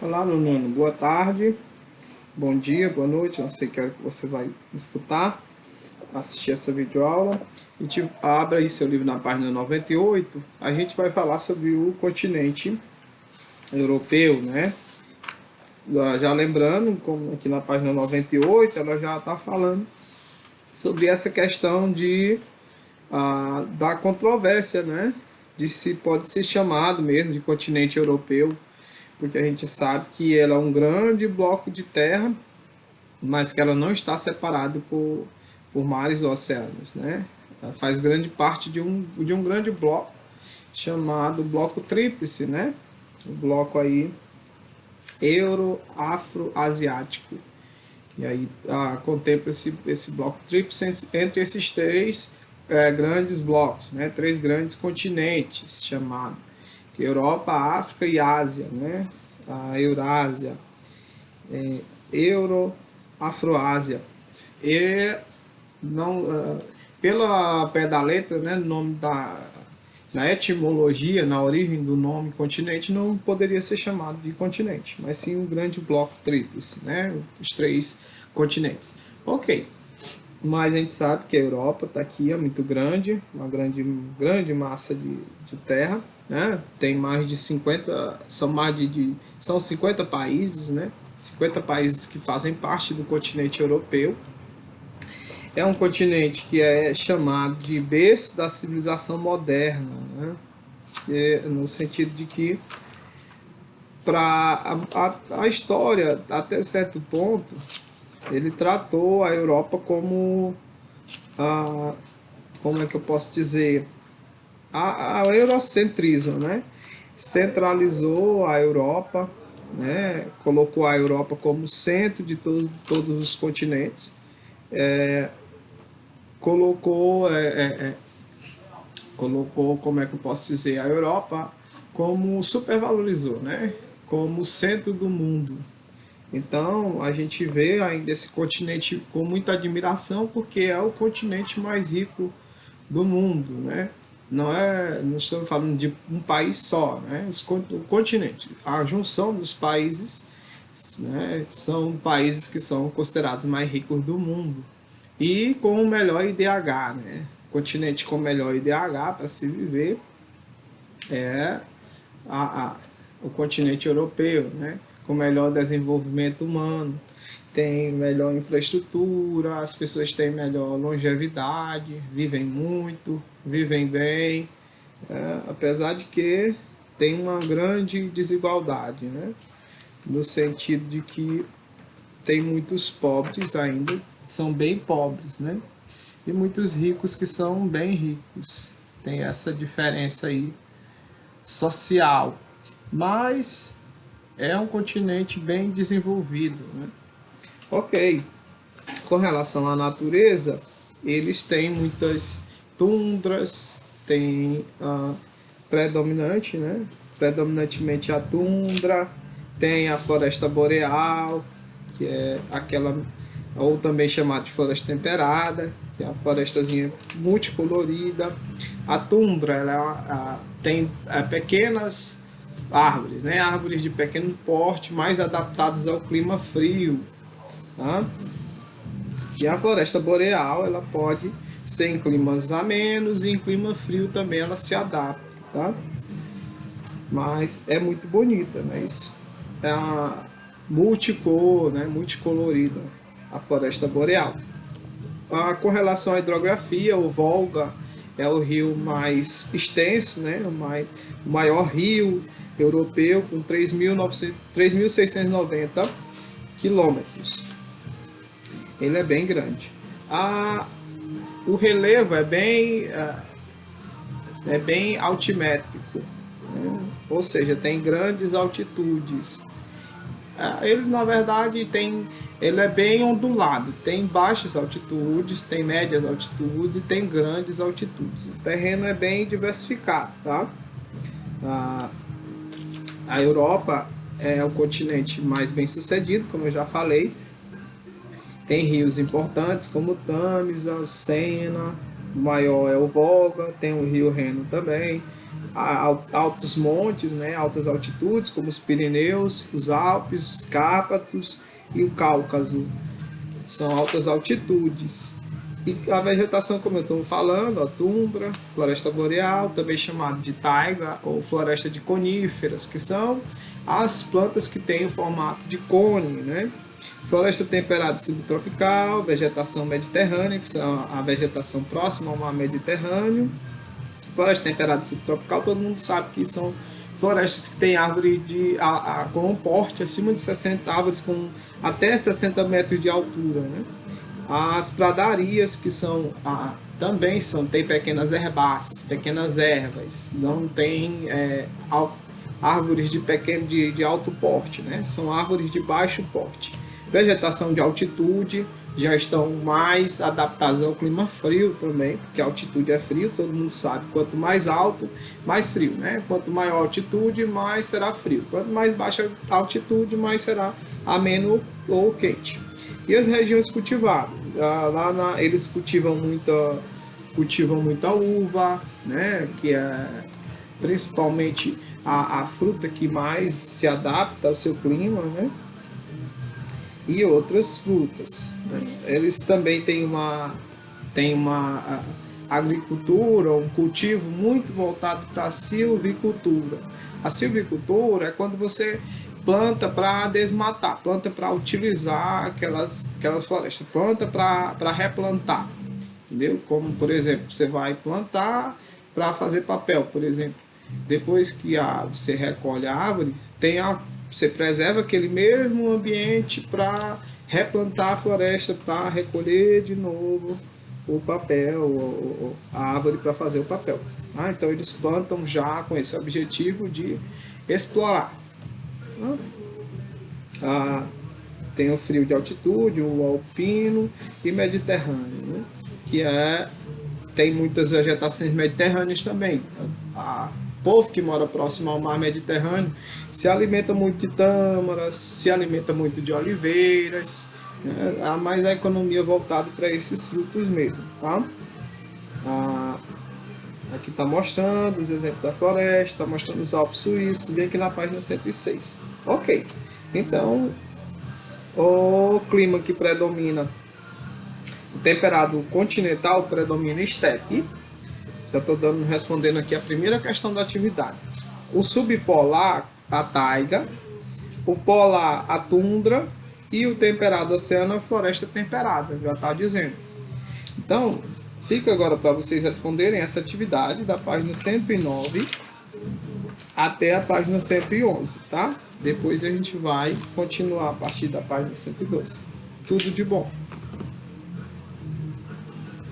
Olá, meu Nuno. Boa tarde, bom dia, boa noite. Não sei que hora que você vai escutar, assistir essa videoaula. Abra aí seu livro na página 98. A gente vai falar sobre o continente europeu, né? Já lembrando, como aqui na página 98, ela já está falando sobre essa questão da controvérsia, né? De se pode ser chamado mesmo de continente europeu, porque a gente sabe que ela é um grande bloco de terra, mas que ela não está separada por mares ou oceanos, né? Ela faz grande parte de um grande bloco chamado bloco tríplice, né? O bloco aí euro-afro-asiático. E aí contempla esse bloco tríplice entre esses três grandes blocos, né? Três grandes continentes chamados Europa, África e Ásia, né? A Eurásia, Euro-Afroásia. E não, pela pé da letra, né, no nome na etimologia, na origem do nome continente, não poderia ser chamado de continente, mas sim um grande bloco tríplice, né, os três continentes. Ok, mas a gente sabe que a Europa está aqui, é muito grande, uma grande massa de terra, né? Tem mais de 50, são 50 países, né? 50 países que fazem parte do continente europeu. É um continente que é chamado de berço da civilização moderna, né? No sentido de que para a história, até certo ponto, ele tratou a Europa como como é que eu posso dizer, a eurocentrismo, né? Centralizou a Europa, né? Colocou a Europa como centro de todos os continentes, colocou, colocou, como é que eu posso dizer, a Europa como supervalorizou, né? Como centro do mundo. Então a gente vê ainda esse continente com muita admiração porque é o continente mais rico do mundo, né? Não estamos falando de um país só, né? O continente, a junção dos países, né? São países que são considerados mais ricos do mundo e com o melhor IDH, né? Continente com o melhor IDH para se viver é a, a, o continente europeu, né? Com melhor desenvolvimento humano, tem melhor infraestrutura, as pessoas têm melhor longevidade, vivem muito, vivem bem, apesar de que tem uma grande desigualdade, né? No sentido de que tem muitos pobres ainda, são bem pobres, né? E muitos ricos que são bem ricos. Tem essa diferença aí social. Mas é um continente bem desenvolvido, né? Ok. Com relação à natureza, eles têm muitas tundras, tem predominante, né? Predominantemente a tundra, tem a floresta boreal, que é aquela, ou também chamada de floresta temperada, que é a florestazinha multicolorida. A tundra, tem pequenas árvores, né? Árvores de pequeno porte, mais adaptadas ao clima frio, tá? E a floresta boreal, ela pode ser em climas amenos e em clima frio também ela se adapta, tá? Mas é muito bonita, né? Isso é a multicor, né? Multicolorida, a floresta boreal. Com relação à hidrografia, o Volga é o rio mais extenso, né? O maior rio europeu, com 3.690 quilômetros. Ele é bem grande. O relevo é bem altimétrico, né? Ou seja, tem grandes altitudes. Ele, na verdade, ele é bem ondulado. Tem baixas altitudes, tem médias altitudes e tem grandes altitudes. O terreno é bem diversificado, tá? A Europa é o continente mais bem sucedido, como eu já falei. Tem rios importantes como o Tamisa, o Sena, o maior é o Volga, tem o rio Reno também, altos montes, né, altas altitudes, como os Pirineus, os Alpes, os Cárpatos e o Cáucaso. São altas altitudes. E a vegetação, como eu estou falando, a tundra, floresta boreal, também chamada de taiga ou floresta de coníferas, que são as plantas que têm o formato de cone, né? Floresta temperada subtropical, vegetação mediterrânea, que são a vegetação próxima ao mar Mediterrâneo. Floresta temperada subtropical, todo mundo sabe que são florestas que têm árvore com um porte acima de 60 árvores, com até 60 metros de altura, né? As pradarias, que são também tem pequenas herbáceas, pequenas ervas, não tem árvores de alto porte, né? São árvores de baixo porte. Vegetação de altitude, já estão mais adaptadas ao clima frio também, porque a altitude é frio, todo mundo sabe, quanto mais alto, mais frio, né? Quanto maior a altitude, mais será frio. Quanto mais baixa a altitude, mais será ameno ou quente. E as regiões cultivadas, eles cultivam muita uva, né? Que é principalmente a fruta que mais se adapta ao seu clima, né? E outras frutas, né? Eles também têm uma agricultura, um cultivo muito voltado para a silvicultura. A silvicultura é quando você planta para desmatar, planta para utilizar aquelas florestas, planta para replantar, entendeu? Como, por exemplo, você vai plantar para fazer papel, por exemplo. Depois que você recolhe a árvore, você preserva aquele mesmo ambiente para replantar a floresta, para recolher de novo o papel, a árvore para fazer o papel. Então eles plantam já com esse objetivo de explorar. Tem o frio de altitude, o alpino e mediterrâneo, né? Que tem muitas vegetações mediterrâneas também. O povo que mora próximo ao mar Mediterrâneo se alimenta muito de tâmaras, se alimenta muito de oliveiras, né? Há mais a economia voltada para esses frutos mesmo, tá? Aqui está mostrando os exemplos da floresta, está mostrando os Alpes suíços, vem aqui na página 106. Ok, então o clima que predomina, o temperado continental predomina estepe. Já estou respondendo aqui a primeira questão da atividade. O subpolar, a taiga, o polar, a tundra, e o temperado oceano, a floresta temperada, já está dizendo. Então, fica agora para vocês responderem essa atividade da página 109 até a página 111, tá? Depois a gente vai continuar a partir da página 112. Tudo de bom!